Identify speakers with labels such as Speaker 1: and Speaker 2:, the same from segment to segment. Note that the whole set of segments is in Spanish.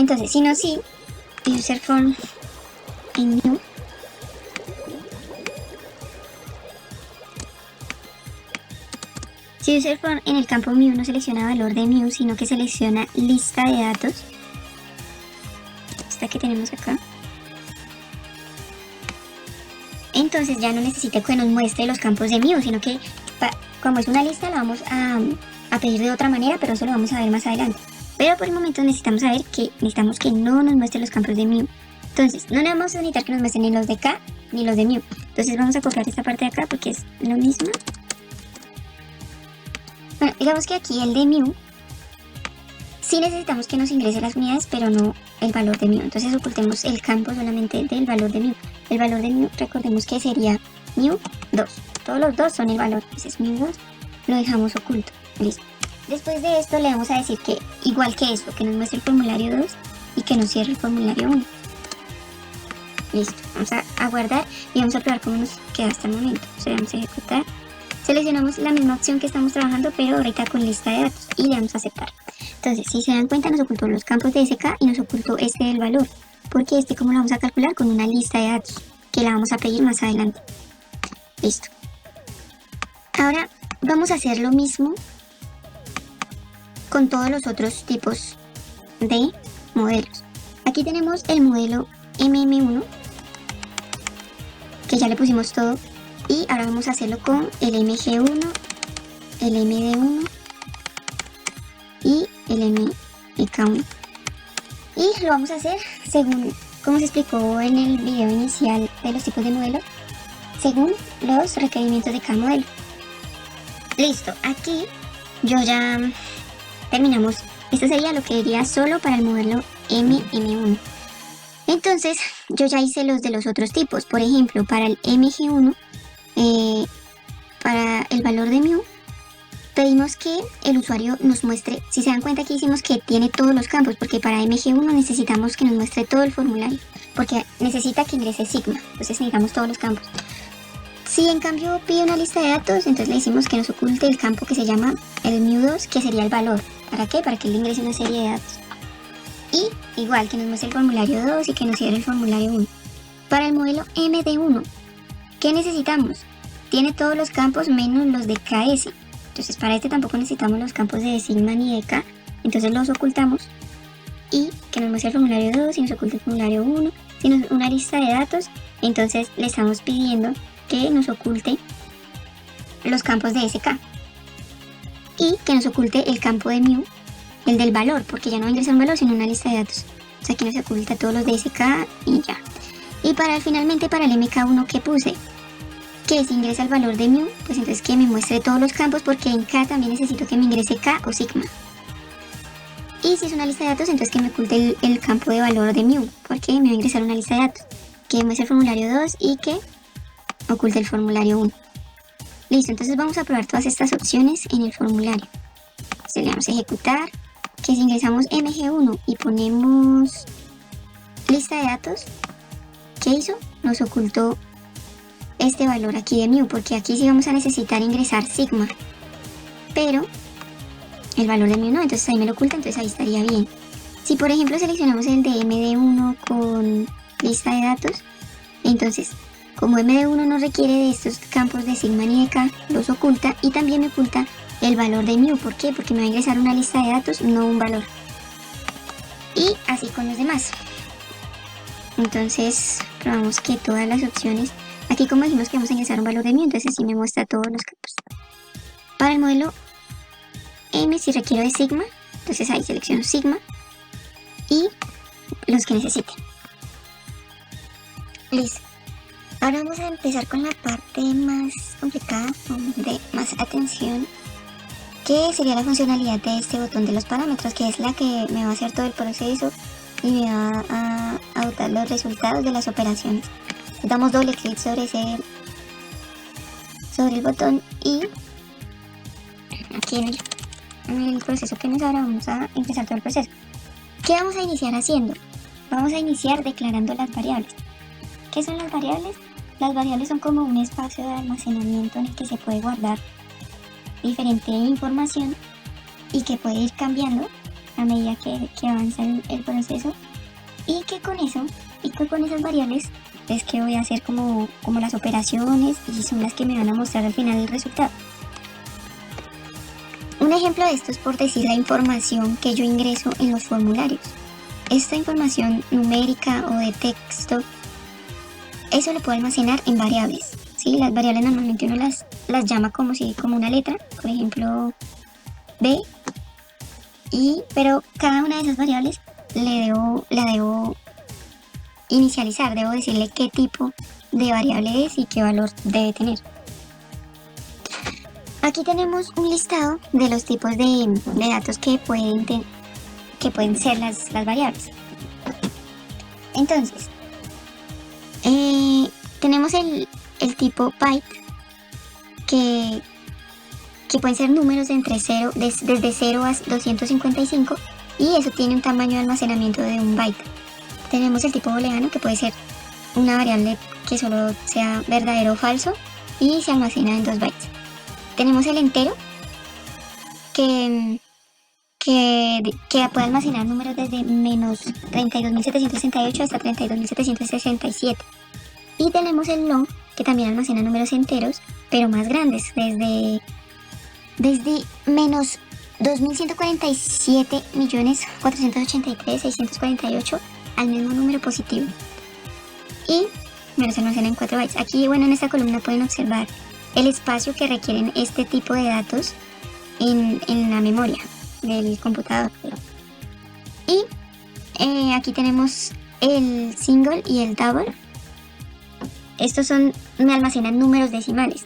Speaker 1: Entonces, si no, sí, user form en new. Si user form en el campo new no selecciona valor de new, sino que selecciona lista de datos, esta que tenemos acá, entonces ya no necesita que nos muestre los campos de new, sino que como es una lista la vamos a pedir de otra manera, pero eso lo vamos a ver más adelante. Pero por el momento necesitamos que no nos muestre los campos de new. Entonces no le vamos a necesitar que nos muestren ni los de k ni los de new. Entonces vamos a copiar esta parte de acá porque es lo mismo. Bueno, digamos que aquí el de new sí necesitamos que nos ingrese las unidades, pero no el valor de new. Entonces ocultemos el campo solamente del valor de new. El valor de new, recordemos que sería new 2. Todos los dos son el valor. Entonces new 2 lo dejamos oculto. Listo. Después de esto le vamos a decir que igual que esto, que nos muestre el formulario 2 y que nos cierre el formulario 1. Listo. Vamos a guardar y vamos a probar cómo nos queda hasta el momento. O sea, vamos a ejecutar. Seleccionamos la misma opción que estamos trabajando, pero ahorita con lista de datos y le damos a aceptar. Entonces, si se dan cuenta, nos ocultó los campos de SK y nos ocultó este del valor, porque este como lo vamos a calcular con una lista de datos, que la vamos a pedir más adelante. Listo. Ahora vamos a hacer lo mismo con todos los otros tipos de modelos. Aquí tenemos el modelo MM1, que ya le pusimos todo. Y ahora vamos a hacerlo con el MG1, el MD1 y el MK1. Y lo vamos a hacer según, como se explicó en el video inicial de los tipos de modelos, según los requerimientos de cada modelo. Listo, aquí yo ya terminamos. Esto sería lo que diría solo para el modelo MM1. Entonces, yo ya hice los de los otros tipos. Por ejemplo, para el MG1, para el valor de new, pedimos que el usuario nos muestre, si se dan cuenta aquí hicimos que tiene todos los campos, porque para MG1 necesitamos que nos muestre todo el formulario, porque necesita que ingrese sigma, entonces necesitamos todos los campos. Si en cambio pide una lista de datos, entonces le decimos que nos oculte el campo que se llama el new2, que sería el valor. ¿Para qué? Para que él ingrese una serie de datos. Y igual que nos muestre el formulario 2 y que nos cierre el formulario 1. Para el modelo MD1, ¿qué necesitamos? Tiene todos los campos menos los de KS. Entonces para este tampoco necesitamos los campos de sigma ni de K. Entonces los ocultamos. Y que nos muestre el formulario 2 y nos oculte el formulario 1. Si nos una lista de datos, entonces le estamos pidiendo que nos oculte los campos de SK. Y que nos oculte el campo de new, el del valor, porque ya no ingresa un valor sino una lista de datos. O sea, aquí nos oculta todos los de SK y ya. Y finalmente para el MK1 que puse, que si ingresa el valor de new, pues entonces que me muestre todos los campos, porque en K también necesito que me ingrese K o sigma. Y si es una lista de datos, entonces que me oculte el campo de valor de new, porque me va a ingresar una lista de datos. Que me muestre el formulario 2 y que oculte el formulario 1. Listo, entonces vamos a probar todas estas opciones en el formulario. Entonces le damos a ejecutar, que si ingresamos MG1 y ponemos lista de datos, ¿qué hizo? Nos ocultó este valor aquí de new, porque aquí sí vamos a necesitar ingresar sigma, pero el valor de new no, entonces ahí me lo oculta, entonces ahí estaría bien. Si por ejemplo seleccionamos el de MD1 con lista de datos, entonces como MD1 no requiere de estos campos de sigma ni de K, los oculta y también me oculta el valor de new. ¿Por qué? Porque me va a ingresar una lista de datos, no un valor. Y así con los demás. Entonces probamos que todas las opciones, aquí como dijimos que vamos a ingresar un valor de new, entonces sí me muestra todos los campos. Para el modelo M, si requiero de sigma, entonces ahí selecciono sigma y los que necesite. Listo. Ahora vamos a empezar con la parte más complicada, de más atención, que sería la funcionalidad de este botón de los parámetros, que es la que me va a hacer todo el proceso y me va a botar los resultados de las operaciones. Damos doble clic sobre el botón y aquí en el proceso que nos abre vamos a empezar todo el proceso. ¿Qué vamos a iniciar haciendo? Vamos a iniciar declarando las variables. ¿Qué son las variables? Las variables son como un espacio de almacenamiento en el que se puede guardar diferente información y que puede ir cambiando a a medida que avanza el proceso, y que con esas variables es que voy a hacer como las operaciones, y son las que me van a mostrar al final el resultado. Un ejemplo de esto es por decir la información que yo ingreso en los formularios. Esta información numérica o de texto, eso lo puedo almacenar en variables, ¿sí? Las variables normalmente uno las llama como una letra, por ejemplo B, pero cada una de esas variables la debo inicializar, debo decirle qué tipo de variable es y qué valor debe tener. Aquí tenemos un listado de los tipos de datos que pueden ser las variables. Entonces, tenemos el tipo byte, que pueden ser números desde 0 a 255, y eso tiene un tamaño de almacenamiento de 1 byte. Tenemos el tipo booleano, que puede ser una variable que solo sea verdadero o falso y se almacena en 2 bytes. Tenemos el entero, que puede almacenar números desde menos 32.768 hasta 32.767. Y tenemos el long, que también almacena números enteros, pero más grandes, desde menos 2.147.483.648 al mismo número positivo. Y me los almacena en 4 bytes. Aquí, bueno, en esta columna pueden observar el espacio que requieren este tipo de datos en la memoria del computador. Y aquí tenemos el single y el double. Estos me almacenan números decimales.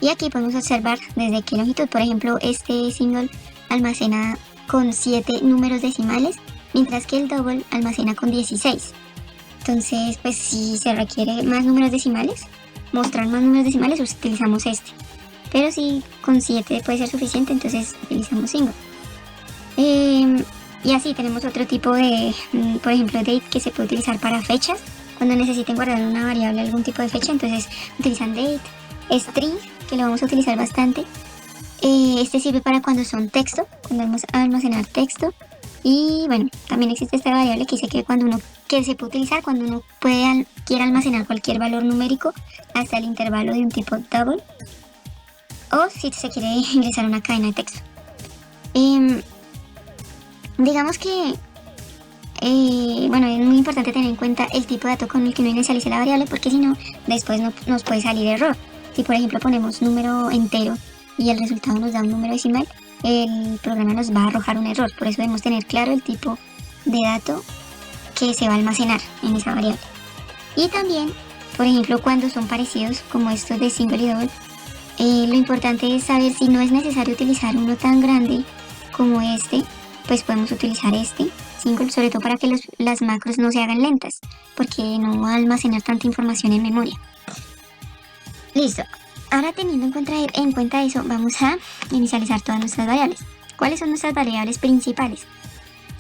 Speaker 1: Y aquí podemos observar desde qué longitud. Por ejemplo, este single almacena con 7 números decimales, mientras que el double almacena con 16. Entonces, pues si se requiere más números decimales, mostrar más números decimales, utilizamos este. Pero si con 7 puede ser suficiente, entonces utilizamos single. Y así tenemos otro tipo de, por ejemplo, date, que se puede utilizar para fechas. Cuando necesiten guardar una variable algún tipo de fecha, entonces utilizan date. String, que lo vamos a utilizar bastante. Este sirve para cuando son texto, cuando vamos a almacenar texto. Y bueno, también existe esta variable que dice que se puede utilizar cuando uno quiere almacenar cualquier valor numérico hasta el intervalo de un tipo double, o si se quiere ingresar una cadena de texto. Digamos que bueno, es muy importante tener en cuenta el tipo de dato con el que uno inicialice la variable, porque si no, después nos puede salir error. Si por ejemplo ponemos número entero y el resultado nos da un número decimal, el programa nos va a arrojar un error. Por eso debemos tener claro el tipo de dato que se va a almacenar en esa variable. Y también, por ejemplo, cuando son parecidos como estos de single y double, lo importante es saber si no es necesario utilizar uno tan grande como este, pues podemos utilizar este single, sobre todo para que las macros no se hagan lentas, porque no va a almacenar tanta información en memoria. Listo. Ahora, teniendo en cuenta eso, vamos a inicializar todas nuestras variables. ¿Cuáles son nuestras variables principales?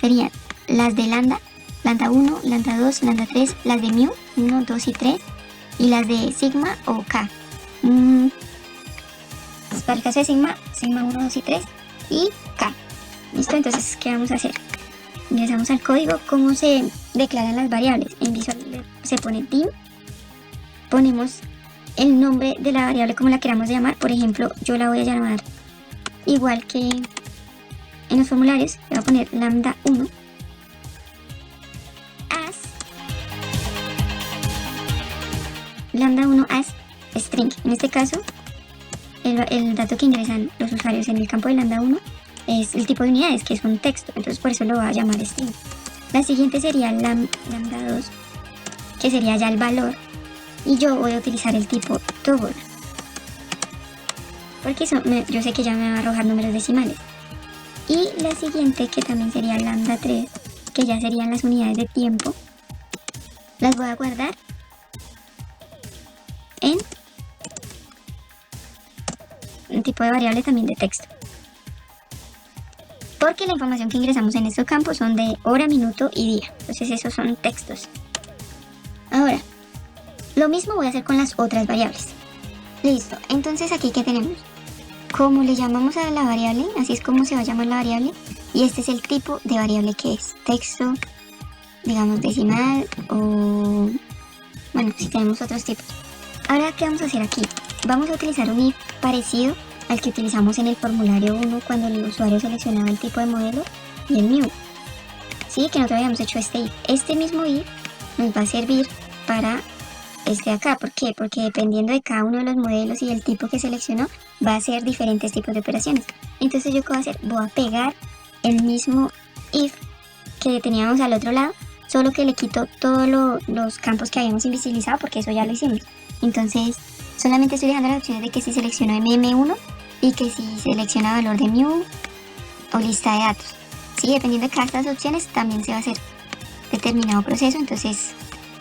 Speaker 1: Serían las de lambda 1, lambda 2, lambda 3, las de mu, 1, 2 y 3, y las de sigma o k. Para el caso de sigma 1, 2 y 3, y k. ¿Listo? Entonces, ¿qué vamos a hacer? Ingresamos al código. ¿Cómo se declaran las variables? En Visual se pone dim, ponemos el nombre de la variable como la queramos llamar. Por ejemplo, yo la voy a llamar igual que en los formularios. Le voy a poner lambda 1 as string. En este caso, el dato que ingresan los usuarios en el campo de lambda 1 es el tipo de unidades, que es un texto, entonces por eso lo voy a llamar string. La siguiente sería lambda 2, que sería ya el valor, y yo voy a utilizar el tipo double, porque yo sé que ya me va a arrojar números decimales. Y la siguiente, que también sería lambda 3, que ya serían las unidades de tiempo, las voy a guardar en un tipo de variable también de texto, porque la información que ingresamos en estos campos son de hora, minuto y día, entonces esos son textos. Ahora, lo mismo voy a hacer con las otras variables. Listo, entonces aquí ¿qué tenemos? Como le llamamos a la variable, así es como se va a llamar la variable, Y este es el tipo de variable que es texto, digamos decimal o... bueno, si tenemos otros tipos. Ahora, ¿qué vamos a hacer aquí? Vamos a utilizar un if parecido al que utilizamos en el formulario 1 cuando el usuario seleccionaba el tipo de modelo y el new. Sí, que nosotros habíamos hecho este if. Este mismo if nos va a servir para este de acá. ¿Por qué? Porque dependiendo de cada uno de los modelos y del tipo que seleccionó, va a hacer diferentes tipos de operaciones. Entonces yo, ¿qué voy a hacer? Voy a pegar el mismo if que teníamos al otro lado, solo que le quito todos los campos que habíamos invisibilizado, porque eso ya lo hicimos. Entonces solamente estoy dejando las opciones de que si selecciono MM1 y que si selecciona valor de new o lista de datos. Sí, dependiendo de cada de estas opciones también se va a hacer determinado proceso. Entonces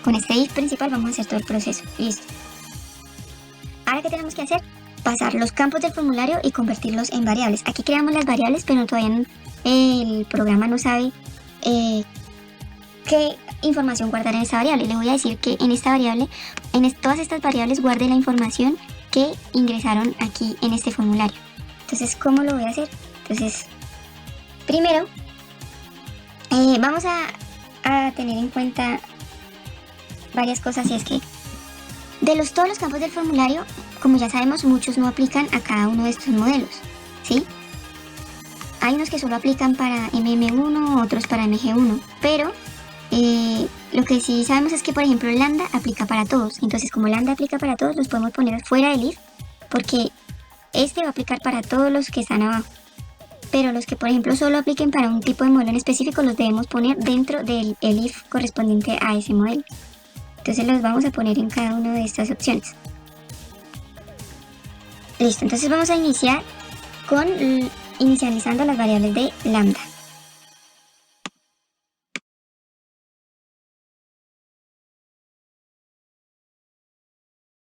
Speaker 1: con este if principal vamos a hacer todo el proceso. Listo. Ahora, ¿qué tenemos que hacer? Pasar los campos del formulario y convertirlos en variables. Aquí creamos las variables, pero todavía el programa no sabe qué información guardar en esta variable. Le voy a decir que en esta variable, todas estas variables, guarde la información que ingresaron aquí en este formulario. Entonces, ¿cómo lo voy a hacer? Entonces, primero, vamos a tener en cuenta varias cosas, y es que de todos los campos del formulario, como ya sabemos, muchos no aplican a cada uno de estos modelos, ¿sí? Hay unos que solo aplican para MM1, otros para MG1, pero lo que sí sabemos es que, por ejemplo, lambda aplica para todos. Entonces, como lambda aplica para todos, los podemos poner fuera del if, porque este va a aplicar para todos los que están abajo. Pero los que, por ejemplo, solo apliquen para un tipo de modelo en específico, los debemos poner dentro del if correspondiente a ese modelo. Entonces los vamos a poner en cada una de estas opciones. Listo, entonces vamos a iniciar con inicializando las variables de lambda.